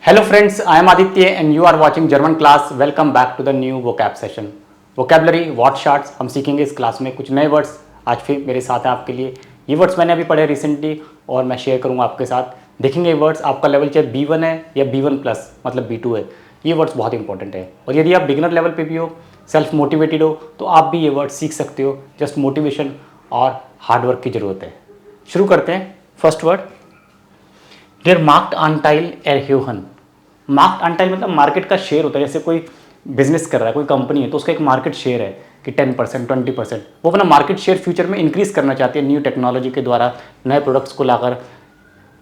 Hello friends, I am Aditya and you are watching German class. Welcome back to the new vocab session. Vocabulary, word charts हम सीखेंगे इस class में कुछ नए words आज फिर मेरे साथ है आपके लिए। ये वर्ड्स मैंने अभी पढ़े रिसेंटली और मैं शेयर करूँगा आपके साथ। देखेंगे ये वर्ड्स आपका लेवल चाहे B1 है या B1 प्लस मतलब B2 है, ये वर्ड्स बहुत इंपॉर्टेंट है। और यदि आप बिगिनर लेवल पे भी हो, सेल्फ मोटिवेटेड हो, तो आप भी ये वर्ड सीख सकते हो। जस्ट मोटिवेशन और हार्डवर्क की ज़रूरत है। शुरू करते हैं। फर्स्ट वर्ड, देयर मार्क्ड अनटाइल एरह्यूहन। मार्क्ड अनटाइल मतलब मार्केट का शेयर होता है। जैसे कोई बिजनेस कर रहा है, कोई कंपनी है, तो उसका एक मार्केट शेयर है कि 10%, 20%। वो अपना मार्केट शेयर फ्यूचर में इंक्रीज़ करना चाहती है न्यू टेक्नोलॉजी के द्वारा, नए प्रोडक्ट्स को लाकर,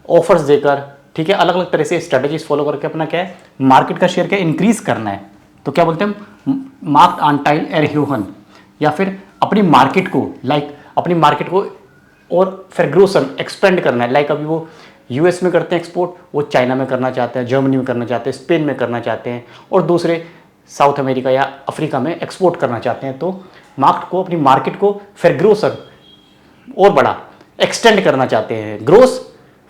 ऑफर्स देकर, ठीक है, अलग अलग तरह से स्ट्रेटजीज फॉलो करके अपना क्या है, मार्केट का शेयर क्या इंक्रीज़ करना है। तो क्या बोलते हैं, मार्क्ड अनटाइल एरह्यूहन। या फिर अपनी मार्केट को अपनी मार्केट को और फिर ग्रोसन एक्सपेंड करना है। लाइक अभी वो यूएस में करते हैं एक्सपोर्ट, वो चाइना में करना चाहते हैं, जर्मनी में करना चाहते हैं, स्पेन में करना चाहते हैं और दूसरे साउथ अमेरिका या अफ्रीका में एक्सपोर्ट करना चाहते हैं। तो मार्केट को, अपनी मार्केट को फिर ग्रोसन और बड़ा एक्सटेंड करना चाहते हैं। ग्रोस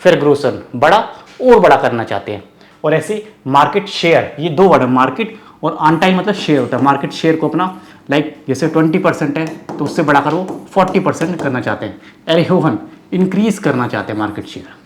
फिर ग्रोसन, बड़ा और बड़ा करना चाहते हैं। और ऐसे मार्केट शेयर, ये दो वर्ड है, मार्केट और अनटाइल मतलब शेयर होता है। मार्केट शेयर को अपना जैसे 20% है तो उससे बढ़ाकर वो 40% करना चाहते हैं। एरह्यूहन, इंक्रीज करना चाहते हैं मार्केट शेयर।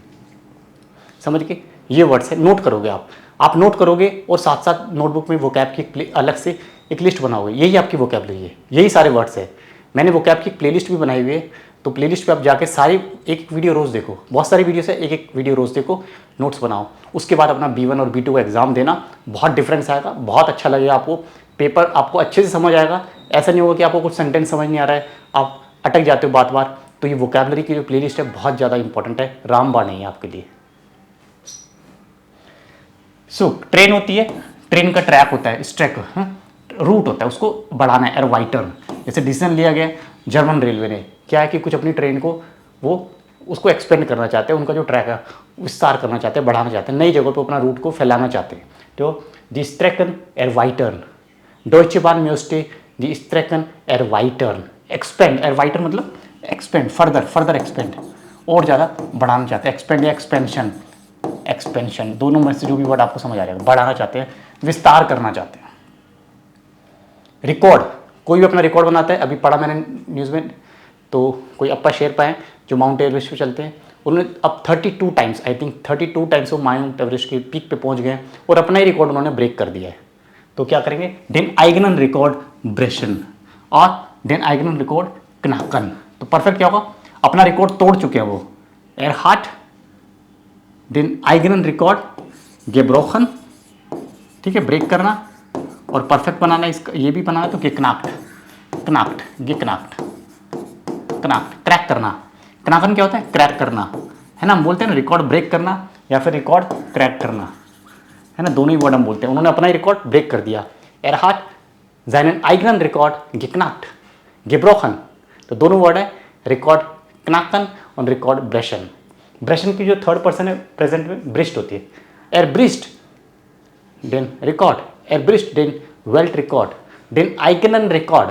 समझ के ये वर्ड्स है, नोट करोगे आप नोट करोगे और साथ साथ नोटबुक में वोकैब की अलग से एक लिस्ट बनाओगे। यही आपकी वोकैबलरी है, यही सारे वर्ड्स है। मैंने वोकैब की प्लेलिस्ट भी बनाई हुई है, तो प्लेलिस्ट पे आप जाके सारी एक वीडियो रोज़ देखो। बहुत सारी वीडियोस है, एक वीडियो रोज़ देखो, नोट्स बनाओ। उसके बाद अपना B1 और B2 का एग्जाम देना, बहुत डिफरेंस आएगा, बहुत अच्छा लगेगा आपको। पेपर आपको अच्छे से समझ आएगा। ऐसा नहीं होगा कि आपको कुछ सेंटेंस समझ नहीं आ रहा है, आप अटक जाते हो बार बार। तो ये वोकैबलरी की जो प्लेलिस्ट है बहुत ज़्यादा इंपॉर्टेंट है, रामबाण नहीं है आपके लिए। ट्रेन होती है, ट्रेन का ट्रैक होता है, स्ट्रैक रूट होता है, उसको बढ़ाना है, एरवाइटर्न। जैसे डिसीजन लिया गया जर्मन रेलवे ने, क्या है कि कुछ अपनी ट्रेन को वो उसको एक्सपेंड करना चाहते हैं, उनका जो ट्रैक है विस्तार करना चाहते हैं, बढ़ाना चाहते हैं, नई जगह पे अपना रूट को फैलाना चाहते हैं। तो दी स्ट्रेकन एरवाइटर्न, डॉइचे बाहन म्यूस्टे दी स्ट्रेकन एरवाइटर्न। एक्सपेंड, एरवाइटर्न मतलब एक्सपेंड, फर्दर एक्सपेंड, और ज़्यादा बढ़ाना चाहते हैं। एक्सपेंड या एक्सपेंशन, एक्सपेंशन दोनों में से जो भी वर्ड आपको समझ आ जाएगा। बढ़ाना चाहते हैं, विस्तार करना चाहते हैं। रिकॉर्ड, कोई भी अपना रिकॉर्ड बनाता है। अभी पढ़ा मैंने न्यूज़ में, तो कोई अप्पा शेरपा है जो माउंट एवरेस्ट पे चलते हैं, उन्होंने अब 32 टाइम्स, आई थिंक 32 टाइम्स वो माउंट एवरेस्ट के पीक पे पहुंच गए और अपना ही रिकॉर्ड उन्होंने ब्रेक कर दिया है। तो क्या करेंगे, डेन आइगनन रिकॉर्ड ब्रेशन और डेन आइगनन रिकॉर्ड कनाकन। तो परफेक्ट क्या होगा, अपना रिकॉर्ड तोड़ चुके हैं वो। एरहार्ट, देन आइगनन रिकॉर्ड गेब्रोखन, ठीक है, ब्रेक करना। और परफेक्ट बनाना, इसका ये भी बनाना तो गेकनाक्ट, कनाक्ट, गेकनाक्ट, कनाक्ट, क्रैक करना। कनाकन क्या होता है, क्रैक करना, है ना। हम बोलते हैं ना रिकॉर्ड ब्रेक करना या फिर रिकॉर्ड क्रैक करना, है ना, दोनों ही वर्ड हम बोलते हैं। उन्होंने अपना ही रिकॉर्ड ब्रेक कर दिया। एरहार्ट seinen eigenen Rekord geknackt, gebrochen। तो दोनों वर्ड है, रिकॉर्ड कनाकन और रिकॉर्ड ब्रेशन। ब्रेशन की जो थर्ड पर्सन है प्रेजेंट में ब्रिस्ट होती है। एर ब्रिस्ट देन रिकॉर्ड, एर ब्रिस्ट देन वेल्ट रिकॉर्ड, देन आइगनन रिकॉर्ड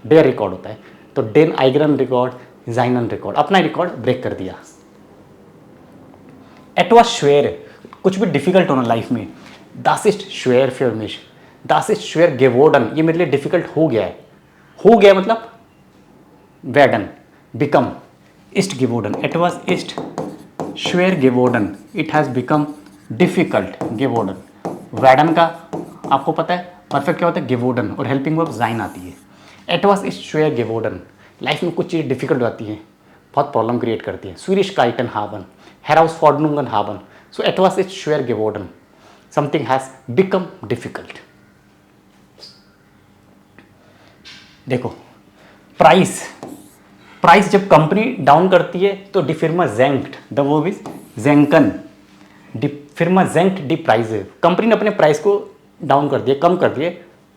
डेयर रिकॉर्ड होता है। तो डेन आइगनन रिकॉर्ड, जाइनन रिकॉर्ड, अपना रिकॉर्ड ब्रेक कर दिया। एट वॉज श्वेर, कुछ भी डिफिकल्ट होना लाइफ में, दास इस्ट श्वेर फॉर मिश, दास इस्ट श्वेर गेवोडन, ये मेरे लिए डिफिकल्ट हो गया है। हो गया मतलब वेडन, बिकम, इस्ट गेवोडन, इट वॉज इस्ट श्वेर गेवोडन, इट हैज़ बिकम डिफिकल्ट गेवोडन। वैडन का आपको पता है परफेक्ट क्या होता है, गेवोडन, और हेल्पिंग वर्ब जाइन आती है। एट वॉज इस्ट श्वेर गेवोडन, लाइफ में कुछ चीज़ डिफिकल्ट आती हैं, बहुत प्रॉब्लम क्रिएट करती है। स्वीडिश काइटन हावन, हेराउस फॉर्डनुंगन हावन। सो एट वॉज इस्ट श्वेर गेवोडन, समथिंग हैज़ बिकम डिफिकल्ट। देखो प्राइस, प्राइस जब कंपनी डाउन करती है तो डी फिर्मा जेंक्ट, द वर्ब इज जेंकन, डी फिर्मा जेंक्ट डी प्राइस। कंपनी ने अपने प्राइस को डाउन कर दिया, कम कर दिए।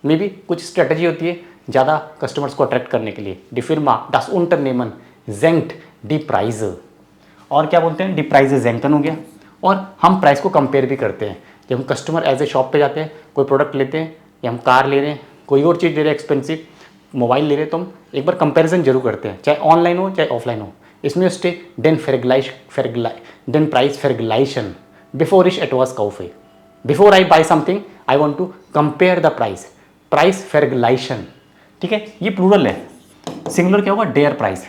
मे बी कुछ स्ट्रेटजी होती है ज़्यादा कस्टमर्स को अट्रैक्ट करने के लिए। डी फिर्मा das Unternehmen जेंक्ट डी प्राइस। और क्या बोलते हैं, डी प्राइस जेंकन हो गया। और हम प्राइस को कंपेयर भी करते हैं। जब हम कस्टमर एज ए शॉप पे जाते हैं, कोई प्रोडक्ट लेते हैं या हम कार ले रहे हैं, कोई और चीज़ ले रहे हैं, एक्सपेंसिव मोबाइल ले रहे हैं, तो हम एक बार कंपैरिजन जरूर करते हैं, चाहे ऑनलाइन हो चाहे ऑफलाइन हो। इसमें स्टे डेन प्राइस फेरगलाइशन बिफोर इश एट वॉज काउफे। Before I buy something I want to compare the price, price फेरगलाइशन, ठीक है, ये प्लूरल है। सिंगुलर क्या होगा, डेयर प्राइस,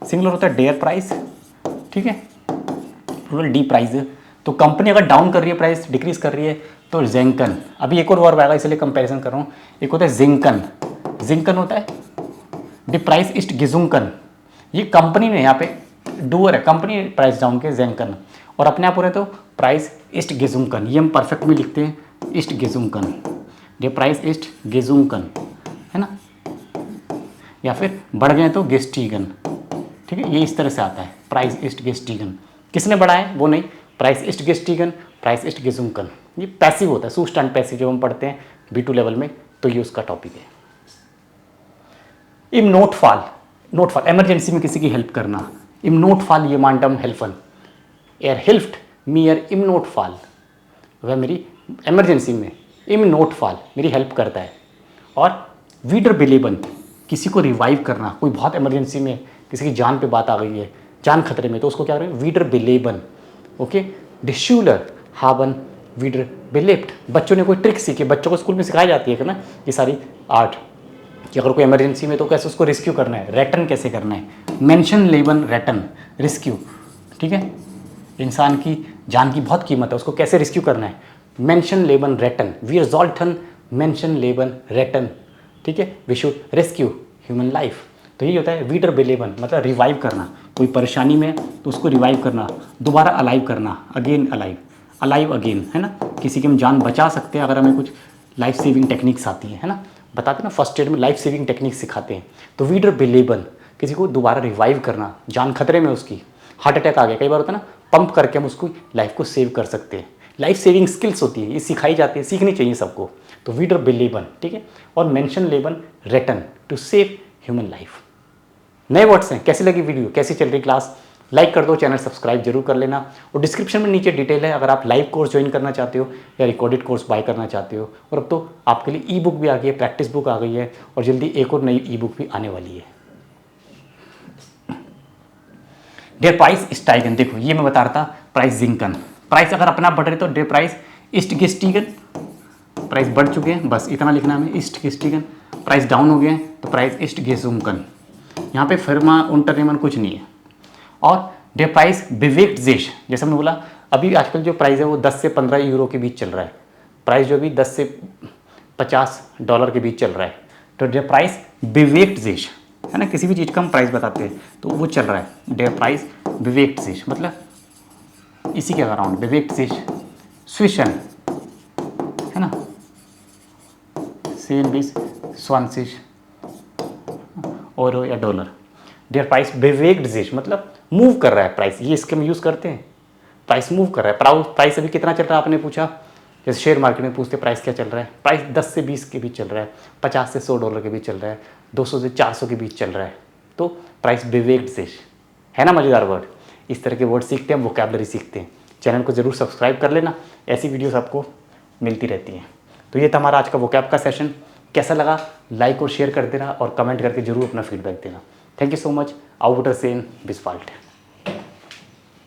सिंगुलर होता है डेयर प्राइस, ठीक है, प्लूरल डी प्राइस। तो कंपनी अगर डाउन कर रही है, प्राइस डिक्रीज कर रही है, तो जेंकन, अभी एक और वर्ब आएगा इसलिए कंपैरिजन कर रहा हूँ, एक होता है जिंकन, जिंकन होता है द प्राइस इस्ट गिजुंकन, ये कंपनी ने यहाँ पे डूअर है, कंपनी प्राइस डाउन के जेंकन, और अपने आप हो रहे तो प्राइस इस्ट गिजुंकन, ये हम परफेक्ट में लिखते हैं इस्ट गिजुंकन, द प्राइस इस्ट गिजुंकन, है ना, या फिर बढ़ गए तो गेस्टीगन, ठीक है, ये इस तरह से आता है प्राइस इस्ट गेस्टीगन, किसने बढ़ाया है वो नहीं, प्राइस इस्ट गेस्टीगन, प्राइस इस्ट गेजुंकन, ये पैसिव होता है, सुस्टैंड पैसिव जो हम पढ़ते हैं B2 लेवल में, तो ये उसका टॉपिक है। इम नोटफॉल, नोटफॉल इमरजेंसी में किसी की हेल्प करना, इम नोटफॉल ये मांडम हेल्फन, एर हेल्प्ड मी एर इम नोटफॉल, वह मेरी इमरजेंसी में इम नोटफॉल मेरी हेल्प करता है। और वीडर बिलेबन किसी को रिवाइव करना, कोई बहुत इमरजेंसी में किसी की जान पे बात आ गई है, जान खतरे में, तो उसको क्या करें, वीडर बिलेबन, ओके, डिशूलर हावन वीडर बिलेप्ट, बच्चों ने कोई ट्रिक सीखी, बच्चों को स्कूल में सिखाई जाती है कि ना ये सारी आर्ट, कि अगर कोई इमरजेंसी में तो कैसे उसको रेस्क्यू करना है, रेटन कैसे करना है, मेंशन लेबन रेटन रेस्क्यू, ठीक है, इंसान की जान की बहुत कीमत है, उसको कैसे रेस्क्यू करना है, मेंशन लेबन रेटन, वी रिजॉल्टन मेंशन लेबन रेटन, ठीक है, we should rescue human life. तो यही होता है वीडर बिलेबन, मतलब रिवाइव करना, कोई परेशानी में तो उसको रिवाइव करना, दोबारा अलाइव करना, अगेन अलाइव, अलाइव अगेन, है ना, किसी की हम जान बचा सकते हैं अगर हमें कुछ लाइफ सेविंग टेक्निक्स आती है ना, बताते हैं ना फर्स्ट एड में लाइफ सेविंग टेक्निक्स सिखाते हैं। तो वीडर बिलेबन किसी को दोबारा रिवाइव करना, जान खतरे में उसकी, हार्ट अटैक आ गया, कई बार होता है ना, पंप करके हम उसको लाइफ को सेव कर सकते हैं, लाइफ सेविंग स्किल्स होती है, ये सिखाई जाती है, सीखनी चाहिए सबको। तो वीडर बिलेबन, ठीक है, और मेंशन लेबन written to save human life. नए वर्ड्स हैं, कैसी लगी वीडियो, कैसी चल रही क्लास, लाइक कर दो, चैनल सब्सक्राइब जरूर कर लेना, और डिस्क्रिप्शन में नीचे डिटेल है अगर आप लाइव कोर्स ज्वाइन करना चाहते हो या रिकॉर्डेड कोर्स बाय करना चाहते हो। और अब तो आपके लिए ई बुक भी आ गई है, प्रैक्टिस बुक आ गई है, और जल्दी एक और नई ई बुक भी आने वाली है। डेयर प्राइस स्टाइगन, देखो ये मैं बता रहा था प्राइस जिंकन, प्राइस अगर अपना बढ़ रहे तो डेयर प्राइस इस्ट गेस्टीगन, प्राइस बढ़ चुके हैं, बस इतना लिखना है, ईस्ट गेस्टीगन, प्राइस डाउन हो गए हैं तो प्राइस ईस्ट गेजुंकन, यहाँ पे फर्मा उन्टरनेमन कुछ नहीं है। और डे प्राइस बिवेक्ट जेश, जैसे हमने बोला अभी आजकल जो प्राइस है वो 10 से 15 यूरो के बीच चल रहा है, प्राइस जो अभी 10 से 50 डॉलर के बीच चल रहा है। तो डे प्राइस बिवेक्ट जेश, है ना, किसी भी चीज़ का हम प्राइस बताते हैं तो वो चल रहा है, डे प्राइस बिवेक्ट जेश, मतलब इसी के अराउंड, बिवेक्ट जेश स्विशन, है ना, सेन बीस स्वानसिश और या डॉलर, डेयर प्राइस बिवेक्ड जेश, मतलब मूव कर रहा है प्राइस, ये इसके हम यूज़ करते हैं, प्राइस मूव कर रहा है। प्राइस अभी कितना चल रहा है आपने पूछा, जैसे शेयर मार्केट में पूछते प्राइस क्या चल रहा है, प्राइस 10 से 20 के बीच चल रहा है, 50 से 100 डॉलर के बीच चल रहा है, 200 से 400 के बीच चल रहा है, तो प्राइस बिवेक्ड जेश, है ना, मज़ेदार वर्ड। इस तरह के वर्ड सीखते हैं, वोकैबुलरी सीखते हैं। चैनल को जरूर सब्सक्राइब कर लेना, ऐसी वीडियोस आपको मिलती रहती हैं। तो ये था हमारा आज का वोकैब का सेशन, कैसा लगा लाइक और शेयर कर देना, और कमेंट करके जरूर अपना फीडबैक देना। थैंक यू सो मच, आउटर सेन बिस्फाल्ट।